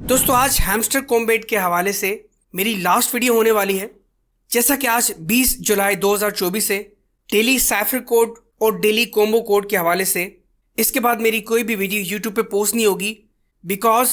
दोस्तों आज hamster combat के हवाले से मेरी लास्ट वीडियो होने वाली है। जैसा कि आज 20 जुलाई 2024 से डेली साइफर कोड और डेली कॉम्बो कोड के हवाले से इसके बाद मेरी कोई भी वीडियो यूट्यूब पे पोस्ट नहीं होगी, बिकॉज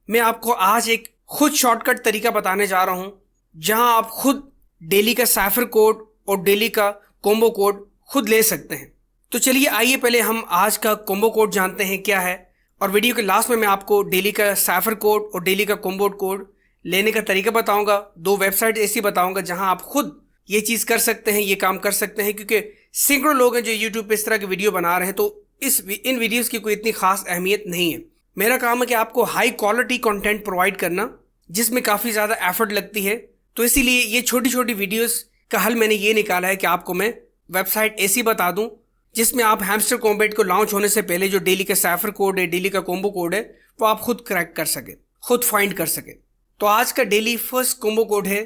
मैं आपको आज एक खुद शॉर्टकट तरीका बताने जा रहा हूँ जहां आप खुद डेली का साइफर कोड और डेली का कॉम्बो कोड खुद ले सकते हैं। तो चलिए आइए पहले हम आज का कॉम्बो कोड जानते हैं क्या है, और वीडियो के लास्ट में मैं आपको डेली का साइफर कोड और डेली का कॉम्बो कोड लेने का तरीका बताऊंगा। 2 वेबसाइट ऐसी बताऊंगा जहां आप खुद ये चीज़ कर सकते हैं, ये काम कर सकते हैं, क्योंकि सैकड़ों लोग हैं जो यूट्यूब पे इस तरह की वीडियो बना रहे हैं, तो इन वीडियोस की कोई इतनी खास अहमियत नहीं है। मेरा काम है कि आपको हाई क्वालिटी कंटेंट प्रोवाइड करना जिसमें काफ़ी ज़्यादा एफर्ट लगती है। तो इसीलिए ये छोटी छोटी वीडियोस का हल मैंने ये निकाला है कि आपको मैं वेबसाइट ऐसी बता दूं जिसमें आप हैमस्टर कॉम्बैट को लॉन्च होने से पहले जो डेली का साइफर कोड है, डेली का कॉम्बो कोड है, वो आप खुद क्रैक कर सके, खुद फाइंड कर सके। तो आज का डेली फर्स्ट कॉम्बो कोड है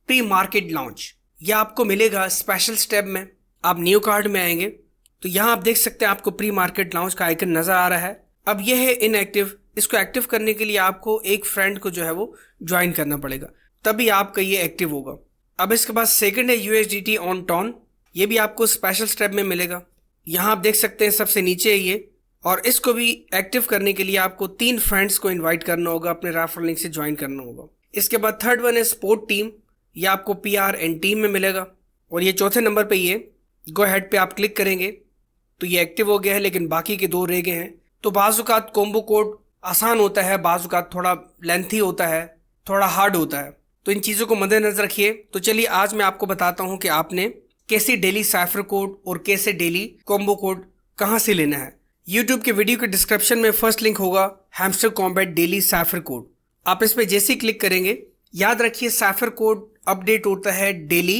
प्री मार्केट लॉन्च। यह आपको मिलेगा स्पेशल स्टेप में। आप न्यू कार्ड में आएंगे तो यहाँ आप देख सकते हैं आपको प्री मार्केट लॉन्च का आइकन नजर आ रहा है। अब यह है इनएक्टिव। इसको एक्टिव करने के लिए आपको एक फ्रेंड को जो है वो ज्वाइन करना पड़ेगा, तभी आपका ये एक्टिव होगा। अब इसके बाद सेकंड है USDT ऑन टॉन। ये भी आपको स्पेशल स्टेप में मिलेगा। यहाँ आप देख सकते हैं सबसे नीचे है ये, और इसको भी एक्टिव करने के लिए आपको 3 फ्रेंड्स को इनवाइट करना होगा, अपने रेफरल लिंक से ज्वाइन करना होगा। इसके बाद थर्ड वन है स्पोर्ट टीम। ये आपको PR एंड टीम में मिलेगा। और ये चौथे नंबर पे ये गो हेड पे आप क्लिक करेंगे तो ये एक्टिव हो गया है, लेकिन बाकी के 2 रह गए हैं। तो बाज़-औक़ात कॉम्बो कोड आसान होता है, बाज़-औक़ात थोड़ा लेंथी होता है, थोड़ा हार्ड होता है, तो इन चीज़ों को मद्देनजर रखिए। तो चलिए आज मैं आपको बताता हूँ कि आपने कैसे डेली साइफर कोड और कैसे डेली कॉम्बो कोड कहाँ से लेना है। यूट्यूब के वीडियो के डिस्क्रिप्शन में फर्स्ट लिंक होगा hamster combat daily cipher code. आप इस पर जैसे ही क्लिक करेंगे, याद रखिए साइफर कोड अपडेट होता है डेली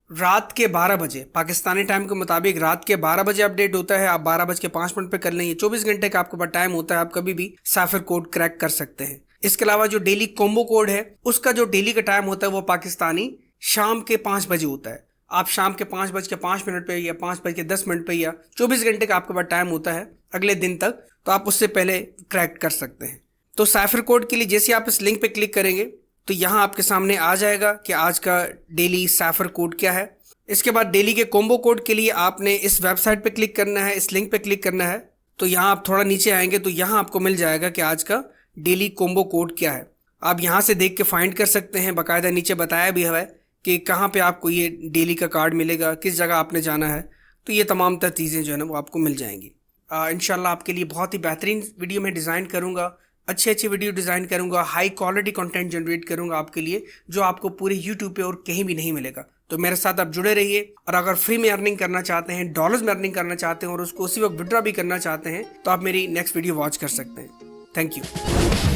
रात के 12 बजे पाकिस्तानी टाइम के मुताबिक। रात के 12 बजे अपडेट होता है। आप 12:05 पे कर लेंगे। 24 घंटे का आपके पास टाइम होता है, आप कभी भी साइफर कोड क्रैक कर सकते हैं। इसके अलावा जो डेली कॉम्बो कोड है उसका जो डेली का टाइम होता है वो पाकिस्तानी शाम के 5 बजे होता है। आप शाम के 5:05 पे या 5:10 पे या 24 घंटे का आपके पास टाइम होता है अगले दिन तक, तो आप उससे पहले क्रैक कर सकते हैं। तो साइफर कोड के लिए जैसे आप इस लिंक पे क्लिक करेंगे तो यहाँ आपके सामने आ जाएगा कि आज का डेली साइफर कोड क्या है। इसके बाद डेली के कॉम्बो कोड के लिए आपने इस वेबसाइट पे क्लिक करना है, इस लिंक पे क्लिक करना है। तो यहाँ आप थोड़ा नीचे आएंगे तो यहाँ आपको मिल जाएगा कि आज का डेली कॉम्बो कोड क्या है। आप यहाँ से देख के फाइंड कर सकते हैं। बाकायदा नीचे बताया भी है कि कहाँ पे आपको ये डेली का कार्ड मिलेगा, किस जगह आपने जाना है। तो ये तमाम तर चीज़ें जो है ना वो आपको मिल जाएंगी। इंशाल्लाह आपके लिए बहुत ही बेहतरीन वीडियो मैं डिज़ाइन करूँगा, अच्छी वीडियो डिज़ाइन करूँगा, हाई क्वालिटी कंटेंट जनरेट करूँगा आपके लिए, जो आपको पूरे यूट्यूब पे और कहीं भी नहीं मिलेगा। तो मेरे साथ आप जुड़े रहिए। और अगर फ्री में अर्निंग करना चाहते हैं, डॉलर्स में अर्निंग करना चाहते हैं और उसको उसी वक्त विड्रॉ भी करना चाहते हैं, तो आप मेरी नेक्स्ट वीडियो वॉच कर सकते हैं। Thank you.